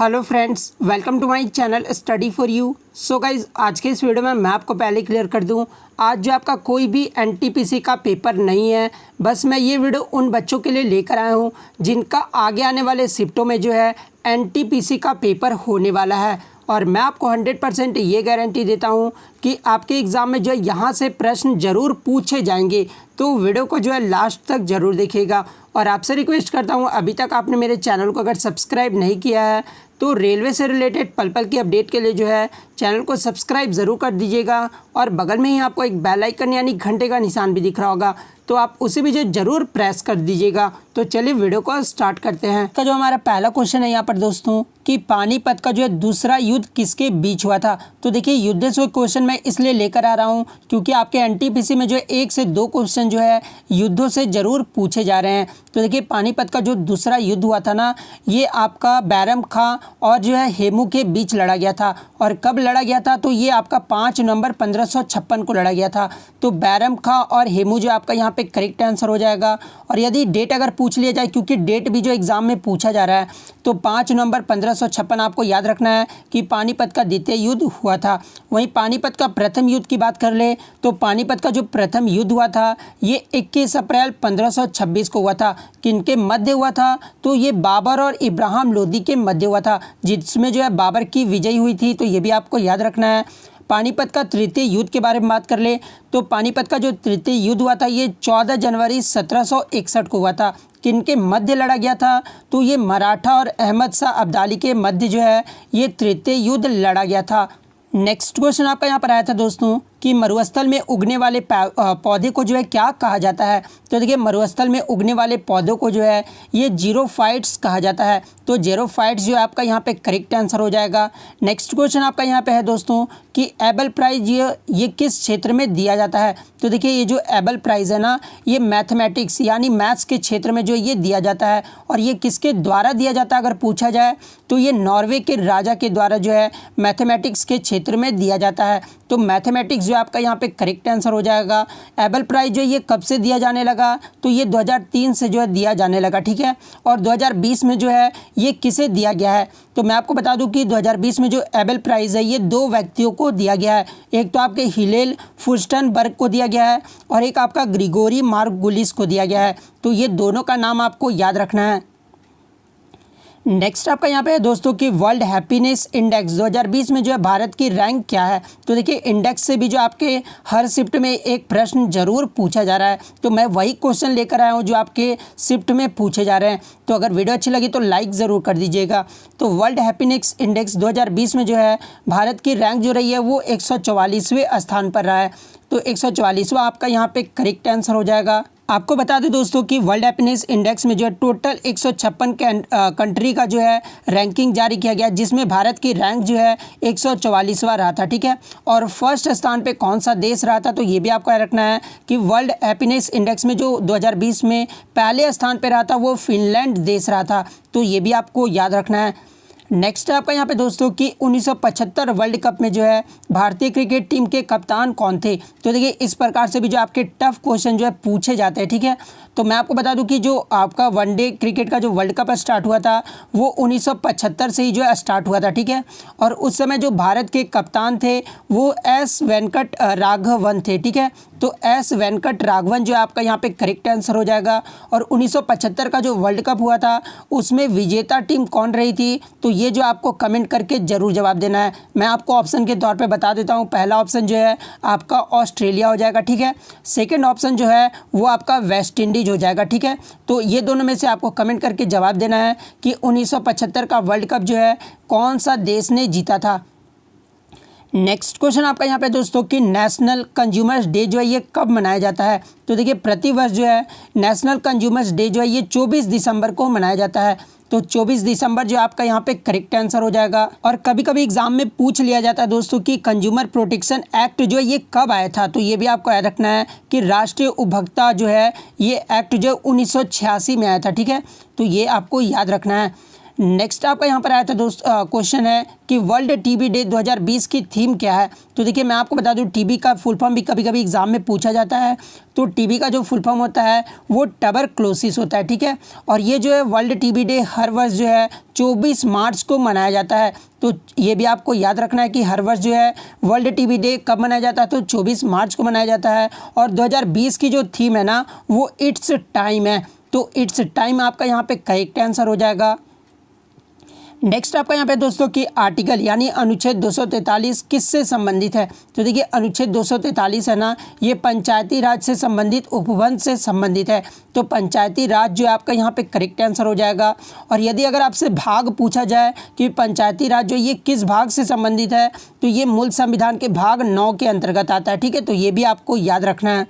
Hello friends, welcome to my channel study for you. So guys, आज के इस video में मैं आपको पहले क्लियर कर दूं, आज जो आपका कोई भी एनटीपीसी का पेपर नहीं है। बस मैं ये वीडियो उन बच्चों के लिए लेकर आया हूं जिनका आगे आने वाले शिफ्टों में जो है एनटीपीसी का पेपर होने वाला है। और मैं आपको 100% ये गारंटी देता हूँ कि आपके एग्ज़ाम में जो है यहाँ से प्रश्न ज़रूर पूछे जाएंगे। तो वीडियो को जो है लास्ट तक ज़रूर देखिएगा। और आपसे रिक्वेस्ट करता हूँ, अभी तक आपने मेरे चैनल को अगर सब्सक्राइब नहीं किया है तो रेलवे से रिलेटेड पल पल की अपडेट के लिए जो है चैनल को सब्सक्राइब ज़रूर कर दीजिएगा। और बगल में ही आपको एक बेल आइकन यानी घंटे का निशान भी दिख रहा होगा, तो आप उसे भी जो ज़रूर प्रेस कर दीजिएगा। तो चलिए वीडियो को स्टार्ट करते हैं। का जो हमारा पहला क्वेश्चन है यहाँ पर दोस्तों कि पानीपत का जो है दूसरा युद्ध किसके बीच हुआ था। तो देखिए, युद्ध से क्वेश्चन मैं इसलिए लेकर आ रहा हूँ क्योंकि आपके एनटीपीसी में जो है 1 से 2 क्वेश्चन जो है युद्धों से ज़रूर पूछे जा रहे हैं। तो देखिए, पानीपत का जो दूसरा युद्ध हुआ था ना, ये आपका बैरम खां और जो है हेमू के बीच लड़ा गया था। और कब लड़ा गया था? तो ये आपका 5 नवंबर 1556 को लड़ा गया था। तो बैरम खां और हेमू जो आपका यहाँ पे करेक्ट आंसर हो जाएगा। और यदि डेट अगर पूछ लिया जाए, क्योंकि डेट भी जो एग्जाम में पूछा जा रहा है, तो 5 नवंबर 1556 आपको याद रखना है कि पानीपत का द्वितीय युद्ध हुआ था। वहीं पानीपत का प्रथम युद्ध की बात कर ले तो पानीपत का जो प्रथम युद्ध हुआ था ये 21 अप्रैल 1526 को हुआ था। किनके मध्य हुआ था? तो ये बाबर और इब्राहिम लोदी के मध्य हुआ था, जिसमें जो है बाबर की विजय हुई थी। तो ये भी आपको याद रखना है। पानीपत का तृतीय युद्ध के बारे में बात कर ले तो पानीपत का जो तृतीय युद्ध हुआ था ये 14 जनवरी 1761 को हुआ था। किनके मध्य लड़ा गया था? तो ये मराठा और अहमद शाह अब्दाली के मध्य जो है ये तृतीय युद्ध लड़ा गया था। नेक्स्ट क्वेश्चन आपका यहाँ पर आया था दोस्तों कि मरुस्थल में उगने वाले पौधे को जो है क्या कहा जाता है। तो देखिए, मरुस्थल में उगने वाले पौधों को जो है ये जीरोफाइट्स कहा जाता है। तो जीरोफाइट्स जो है आपका यहाँ पे करेक्ट आंसर हो जाएगा। नेक्स्ट क्वेश्चन आपका यहाँ पे है दोस्तों कि एबल प्राइज ये किस क्षेत्र में दिया जाता है। तो देखिए, ये जो एबल प्राइज़ है ना, ये मैथमेटिक्स यानी मैथ्स के क्षेत्र में जो ये दिया जाता है। और ये किसके द्वारा दिया जाता है अगर पूछा जाए तो ये नॉर्वे के राजा के द्वारा जो है मैथमेटिक्स के क्षेत्र में दिया जाता है। तो मैथमेटिक्स जो आपका यहाँ पे करेक्ट आंसर हो जाएगा। एबल प्राइज जो ये कब से दिया जाने लगा? तो ये 2003 से जो है दिया जाने लगा, ठीक है। और 2020 में जो है ये किसे दिया गया है? तो मैं आपको बता दूं कि 2020 में जो एबल प्राइज़ है ये 2 व्यक्तियों को दिया गया है। एक तो आपके हिलेल फुर्स्टनबर्ग को दिया गया है और एक आपका ग्रिगोरी मार्गुलिस को दिया गया है। तो ये दोनों का नाम आपको याद रखना है। नेक्स्ट आपका यहाँ पे है दोस्तों कि वर्ल्ड हैप्पीनेस इंडेक्स 2020 में जो है भारत की रैंक क्या है। तो देखिए, इंडेक्स से भी जो आपके हर शिफ्ट में एक प्रश्न जरूर पूछा जा रहा है। तो मैं वही क्वेश्चन लेकर आया हूँ जो आपके शिफ्ट में पूछे जा रहे हैं। तो अगर वीडियो अच्छी लगी तो लाइक ज़रूर कर दीजिएगा। तो वर्ल्ड हैप्पीनेस इंडेक्स 2020 में जो है भारत की रैंक जो रही है वो 144वें स्थान पर रहा है। तो 144वां आपका यहाँ पे करेक्ट आंसर हो जाएगा। आपको बता दें दोस्तों कि वर्ल्ड हैप्पीनेस इंडेक्स में जो है टोटल 156 कंट्री का जो है रैंकिंग जारी किया गया, जिसमें भारत की रैंक जो है 144वां रहा था, ठीक है। और फर्स्ट स्थान पे कौन सा देश रहा था? तो ये भी आपको याद रखना है कि वर्ल्ड हैप्पीनेस इंडेक्स में जो 2020 में पहले स्थान पे रहा था वो फिनलैंड देश रहा था। तो ये भी आपको याद रखना है। नेक्स्ट है आपका यहाँ पे दोस्तों कि 1975 वर्ल्ड कप में जो है भारतीय क्रिकेट टीम के कप्तान कौन थे। तो देखिए, इस प्रकार से भी जो आपके टफ क्वेश्चन जो है पूछे जाते हैं, ठीक है। तो मैं आपको बता दूं कि जो आपका वनडे क्रिकेट का जो वर्ल्ड कप स्टार्ट हुआ था वो 1975 से ही जो है स्टार्ट हुआ था, ठीक है। और उस समय जो भारत के कप्तान थे वो एस वेंकट राघवन थे, ठीक है। तो एस वेंकट राघवन जो है आपका यहाँ पे करेक्ट आंसर हो जाएगा। और 1975 का जो वर्ल्ड कप हुआ था उसमें विजेता टीम कौन रही थी? तो ये जो आपको कमेंट करके ज़रूर जवाब देना है। मैं आपको ऑप्शन के तौर पे बता देता हूँ। पहला ऑप्शन जो है आपका ऑस्ट्रेलिया हो जाएगा, ठीक है। सेकंड ऑप्शन जो है वो आपका वेस्ट इंडीज हो जाएगा, ठीक है। तो ये दोनों में से आपको कमेंट करके जवाब देना है कि 1975 का वर्ल्ड कप जो है कौन सा देश ने जीता था। नेक्स्ट क्वेश्चन आपका यहाँ पे दोस्तों कि नेशनल कंज्यूमर्स डे जो है ये कब मनाया जाता है। तो देखिए, प्रतिवर्ष जो है नेशनल कंज्यूमर्स डे जो है ये 24 दिसंबर को मनाया जाता है। तो 24 दिसंबर जो आपका यहाँ पे करेक्ट आंसर हो जाएगा। और कभी कभी एग्जाम में पूछ लिया जाता है दोस्तों कि कंज्यूमर प्रोटेक्शन एक्ट जो है ये कब आया था। तो ये भी आपको याद रखना है कि राष्ट्रीय उपभोक्ता जो है ये एक्ट जो 1986 में आया था, ठीक है। तो ये आपको याद रखना है। नेक्स्ट आपका यहाँ पर आया था दोस्त क्वेश्चन है कि वर्ल्ड टीबी डे 2020 की थीम क्या है। तो देखिए मैं आपको बता दूं टीबी का फुल फॉर्म भी कभी कभी एग्जाम में पूछा जाता है। तो टीबी का जो फुल फॉर्म होता है वो ट्यूबरक्लोसिस होता है, ठीक है। और ये जो है वर्ल्ड टीबी डे हर वर्ष जो है 24 मार्च को मनाया जाता है। तो ये भी आपको याद रखना है कि हर वर्ष जो है वर्ल्ड टीबी डे कब मनाया जाता है, तो 24 मार्च को मनाया जाता है। और 2020 की जो थीम है ना वो इट्स टाइम है। तो इट्स टाइम आपका यहाँ पे करेक्ट आंसर हो जाएगा। नेक्स्ट आपका यहाँ पे दोस्तों कि आर्टिकल यानी अनुच्छेद 243 किससे संबंधित है। तो देखिए अनुच्छेद 243 है ना ये पंचायती राज से संबंधित उपबंध से संबंधित है। तो पंचायती राज जो है आपका यहाँ पे करेक्ट आंसर हो जाएगा। और यदि अगर आपसे भाग पूछा जाए कि पंचायती राज जो ये किस भाग से संबंधित है, तो ये मूल संविधान के भाग 9 के अंतर्गत आता है, ठीक है। तो ये भी आपको याद रखना है।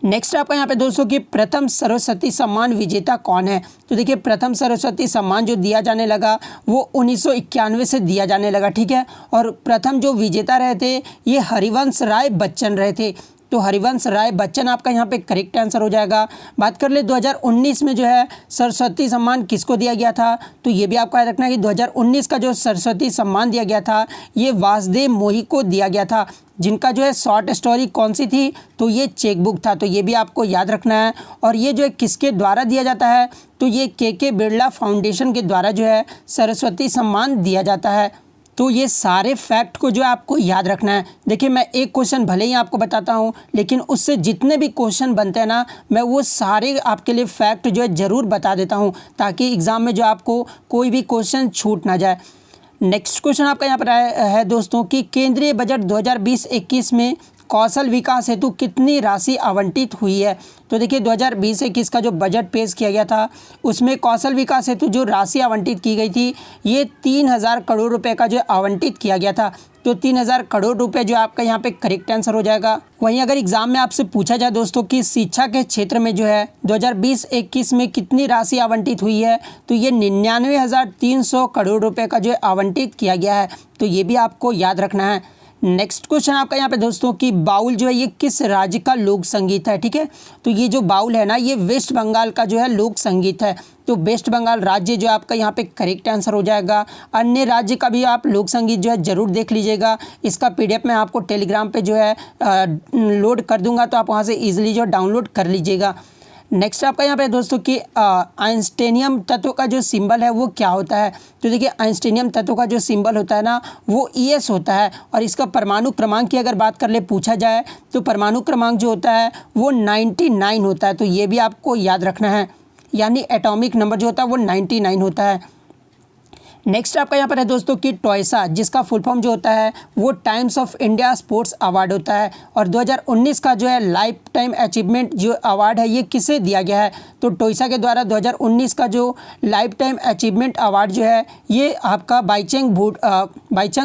नेक्स्ट आपका यहाँ पे दोस्तों कि प्रथम सरस्वती सम्मान विजेता कौन है। तो देखिए प्रथम सरस्वती सम्मान जो दिया जाने लगा वो 1991 से दिया जाने लगा, ठीक है। और प्रथम जो विजेता रहे थे ये हरिवंश राय बच्चन रहे थे। तो हरिवंश राय बच्चन आपका यहाँ पे करेक्ट आंसर हो जाएगा। बात कर ले 2019 में जो है सरस्वती सम्मान किसको दिया गया था, तो ये भी आपको याद रखना है कि 2019 का जो सरस्वती सम्मान दिया गया था ये वासुदेव मोही को दिया गया था, जिनका जो है शॉर्ट स्टोरी कौन सी थी, तो ये चेकबुक था। तो ये भी आपको याद रखना है। और ये जो है किसके द्वारा दिया जाता है, तो ये के बिरला फाउंडेशन के द्वारा जो है सरस्वती सम्मान दिया जाता है। तो ये सारे फैक्ट को जो है आपको याद रखना है। देखिए मैं एक क्वेश्चन भले ही आपको बताता हूँ, लेकिन उससे जितने भी क्वेश्चन बनते हैं ना मैं वो सारे आपके लिए फैक्ट जो है ज़रूर बता देता हूँ, ताकि एग्ज़ाम में जो आपको कोई भी क्वेश्चन छूट ना जाए। नेक्स्ट क्वेश्चन आपका यहाँ पर है दोस्तों कि केंद्रीय बजट 2020-21 में कौशल विकास हेतु कितनी राशि आवंटित हुई है। तो देखिए 2020-21 का जो बजट पेश किया गया था उसमें कौशल विकास हेतु जो राशि आवंटित की गई थी ये 3000 करोड़ रुपए का जो आवंटित किया गया था। तो 3000 करोड़ रुपए जो आपका यहाँ पे करेक्ट आंसर हो जाएगा। वहीं अगर एग्जाम में आपसे पूछा जाए दोस्तों कि शिक्षा के क्षेत्र में जो है 2020-21 में कितनी राशि आवंटित हुई है, तो ये 99,300 करोड़ रुपए का जो आवंटित किया गया है। तो ये भी आपको याद रखना है। नेक्स्ट क्वेश्चन आपका यहाँ पे दोस्तों कि बाउल जो है ये किस राज्य का लोक संगीत है, ठीक है। तो ये जो बाउल है ना ये वेस्ट बंगाल का जो है लोक संगीत है। तो वेस्ट बंगाल राज्य जो आपका यहाँ पे करेक्ट आंसर हो जाएगा। अन्य राज्य का भी आप लोक संगीत जो है ज़रूर देख लीजिएगा। इसका PDF मैं आपको टेलीग्राम पे जो है लोड कर दूंगा, तो आप वहाँ से ईजिली जो डाउनलोड कर लीजिएगा। नेक्स्ट आपका यहाँ पे दोस्तों कि आइंस्टीनियम तत्व का जो सिंबल है वो क्या होता है। तो देखिए आइंस्टीनियम तत्व का जो सिंबल होता है ना वो ES होता है। और इसका परमाणु क्रमांक की अगर बात कर ले पूछा जाए तो परमाणु क्रमांक जो होता है वो 99 होता है। तो ये भी आपको याद रखना है, यानी एटॉमिक नंबर जो होता है वो 99 होता है। नेक्स्ट आपका यहाँ पर है दोस्तों कि टॉयसा, जिसका फुल फॉर्म जो होता है वो times of India sports award होता है। और 2019 का जो है लाइफ टाइम अचीवमेंट जो अवार्ड है ये किसे दिया गया है। तो टॉयसा के द्वारा 2019 का जो लाइफ टाइम अचीवमेंट अवार्ड जो है ये आपका बाईचंग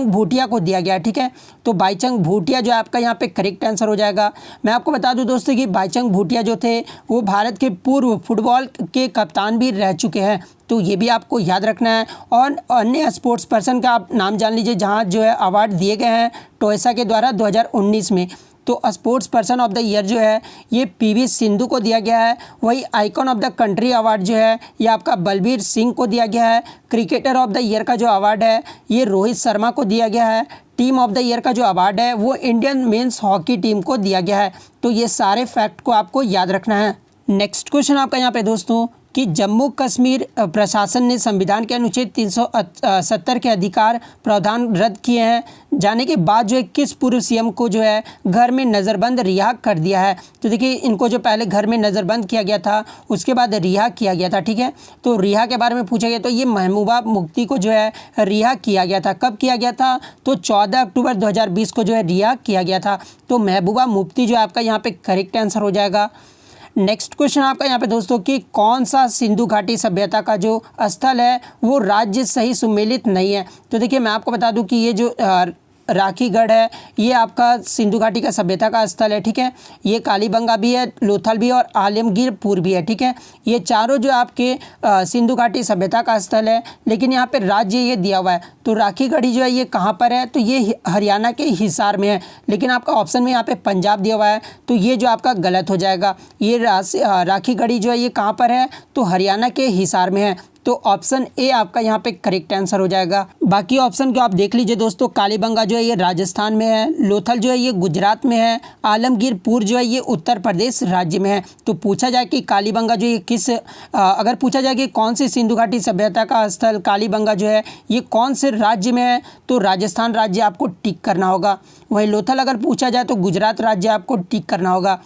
भूटिया को दिया गया है, ठीक है। तो बाईचंग भूटिया जो है आपका यहाँ पे करेक्ट आंसर हो जाएगा। मैं आपको बता दूं दोस्तों कि बाईचंग भूटिया जो थे वो भारत के पूर्व फुटबॉल के कप्तान भी रह चुके हैं। तो ये भी आपको याद रखना है। और अन्य स्पोर्ट्स पर्सन का आप नाम जान लीजिए जहाँ जो है अवार्ड दिए गए हैं टॉयसा के द्वारा 2019 में। तो sports person of the year जो है ये PV सिंधु को दिया गया है। वही icon of the country award जो है ये आपका बलबीर सिंह को दिया गया है। क्रिकेटर ऑफ द ईयर का जो अवार्ड है ये रोहित शर्मा को दिया गया है। टीम ऑफ द ईयर का जो अवार्ड है वो इंडियन मेंस हॉकी टीम को दिया गया है। तो ये सारे फैक्ट को आपको याद रखना है। नेक्स्ट क्वेश्चन आपका यहाँ पे दोस्तों कि जम्मू कश्मीर प्रशासन ने संविधान के अनुच्छेद 370 के अधिकार प्रावधान रद्द किए हैं जाने के बाद जो है किस पूर्व CM को जो है घर में नज़रबंद रिहा कर दिया है। तो देखिए इनको जो पहले घर में नज़रबंद किया गया था उसके बाद रिहा किया गया था, ठीक है। तो रिहा के बारे में पूछा गया तो ये महबूबा मुफ्ती को जो है रिहा किया गया था। कब किया गया था, तो 14 अक्टूबर 2020 को जो है रिहा किया गया था। तो महबूबा मुफ्ती जो है आपका यहाँ पे करेक्ट आंसर हो जाएगा। नेक्स्ट क्वेश्चन आपका यहाँ पे दोस्तों कि कौन सा सिंधु घाटी सभ्यता का जो स्थल है वो राज्य सही सुमेलित नहीं है। तो देखिए मैं आपको बता दूं कि ये जो राखीगढ़ है ये आपका सिंधु घाटी का सभ्यता का स्थल है, ठीक है। ये कालीबंगा भी है, लोथल भी है और आलमगीरपुर भी है, ठीक है। ये चारों जो आपके सिंधु घाटी सभ्यता का स्थल है, लेकिन यहाँ पे राज्य ये दिया हुआ है। तो राखीगढ़ी जो है ये कहाँ पर है, तो ये हरियाणा के हिसार में है, लेकिन आपका ऑप्शन में यहाँ पे पंजाब दिया हुआ है, तो ये जो आपका गलत हो जाएगा। ये राखीगढ़ी जो है ये कहाँ पर है, तो हरियाणा के हिसार में है। तो ऑप्शन ए आपका यहाँ पे करेक्ट आंसर हो जाएगा। बाकी ऑप्शन को आप देख लीजिए दोस्तों, कालीबंगा जो है ये राजस्थान में है, लोथल जो है ये गुजरात में है, आलमगीरपुर जो है ये उत्तर प्रदेश राज्य में है। तो पूछा जाए कि कालीबंगा जो ये किस अगर पूछा जाए कि कौन सी सिंधु घाटी सभ्यता का स्थल कालीबंगा जो है ये कौन से राज्य में है, तो राजस्थान राज्य आपको टिक करना होगा। वही लोथल अगर पूछा जाए तो गुजरात राज्य आपको टिक करना होगा।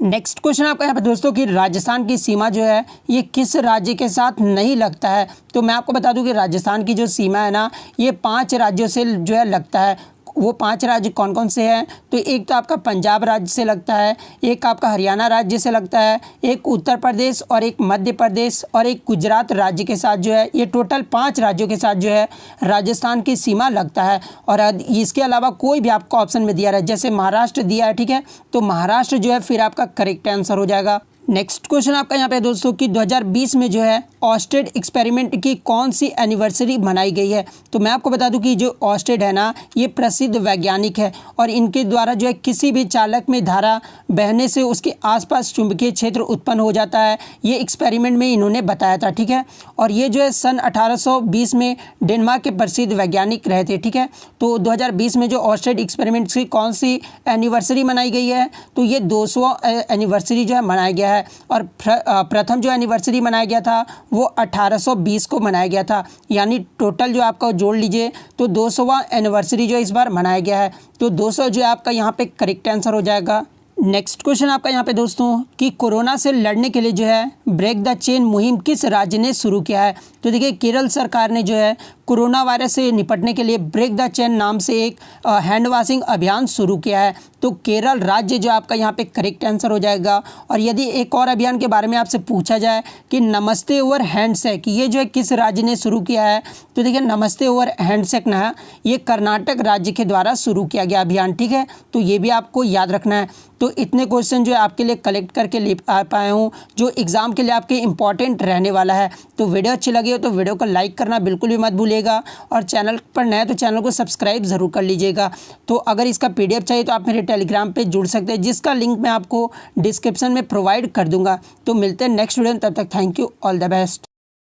नेक्स्ट क्वेश्चन आपका यहाँ पे दोस्तों कि राजस्थान की सीमा जो है ये किस राज्य के साथ नहीं लगता है। तो मैं आपको बता दूं कि राजस्थान की जो सीमा है ना ये 5 राज्यों से जो है लगता है। वो 5 राज्य कौन कौन से हैं, तो एक तो आपका पंजाब राज्य से लगता है, एक आपका हरियाणा राज्य से लगता है, एक उत्तर प्रदेश और एक मध्य प्रदेश और एक गुजरात राज्य के साथ जो है ये टोटल 5 राज्यों के साथ जो है राजस्थान की सीमा लगता है। और इसके अलावा कोई भी आपको ऑप्शन में दिया रहा है, जैसे महाराष्ट्र दिया है, ठीक है, तो महाराष्ट्र जो है फिर आपका करेक्ट आंसर हो जाएगा। नेक्स्ट क्वेश्चन आपका यहाँ पे दोस्तों कि 2020 में जो है ऑस्टेड एक्सपेरिमेंट की कौन सी एनिवर्सरी मनाई गई है। तो मैं आपको बता दूं कि जो ऑस्टेड है ना ये प्रसिद्ध वैज्ञानिक है और इनके द्वारा जो है किसी भी चालक में धारा बहने से उसके आसपास चुंबकीय क्षेत्र उत्पन्न हो जाता है, ये एक्सपेरिमेंट में इन्होंने बताया था, ठीक है। और ये जो है सन 1820 में डेनमार्क के प्रसिद्ध वैज्ञानिक रहे थे, ठीक है। तो 2020 में जो ऑस्टेड एक्सपेरिमेंट की कौन सी एनिवर्सरी मनाई गई है, तो ये 200वां एनिवर्सरी जो है मनाया गया है। और प्रथम जो एनिवर्सरी मनाया गया था वो 1820 को मनाया गया था, यानी टोटल जो आपका जोड़ लीजिए तो 200वां एनिवर्सरी जो इस बार मनाया गया है। तो 200 जो है आपका यहाँ पे करेक्ट आंसर हो जाएगा। नेक्स्ट क्वेश्चन आपका यहाँ पे दोस्तों कि कोरोना से लड़ने के लिए जो है ब्रेक द चेन मुहिम किस राज्य ने शुरू किया है। तो देखिए केरल सरकार ने जो है कोरोना वायरस से निपटने के लिए ब्रेक द चेन नाम से एक हैंड वॉशिंग अभियान शुरू किया है। तो केरल राज्य जो आपका यहाँ पे करेक्ट आंसर हो जाएगा। और यदि एक और अभियान के बारे में आपसे पूछा जाए कि नमस्ते ओवर हैंडशेक ये जो है किस राज्य ने शुरू किया है, तो देखिए नमस्ते ओवर हैंडशेक ना ये कर्नाटक राज्य के द्वारा शुरू किया गया अभियान, ठीक है। तो ये भी आपको याद रखना है। तो इतने क्वेश्चन जो है आपके लिए कलेक्ट करके ले पाया हूँ जो एग्ज़ाम के लिए आपके इंपॉर्टेंट रहने वाला है। तो वीडियो अच्छी लगी हो तो वीडियो को लाइक करना बिल्कुल भी मत भूलिएगा और चैनल पर नए तो चैनल को सब्सक्राइब ज़रूर कर लीजिएगा। तो अगर इसका PDF चाहिए तो आप मेरे टेलीग्राम पे जुड़ सकते हैं, जिसका लिंक मैं आपको डिस्क्रिप्शन में प्रोवाइड कर दूंगा। तो मिलते हैं नेक्स्ट वीडियो में, तब तक thank you, all the best.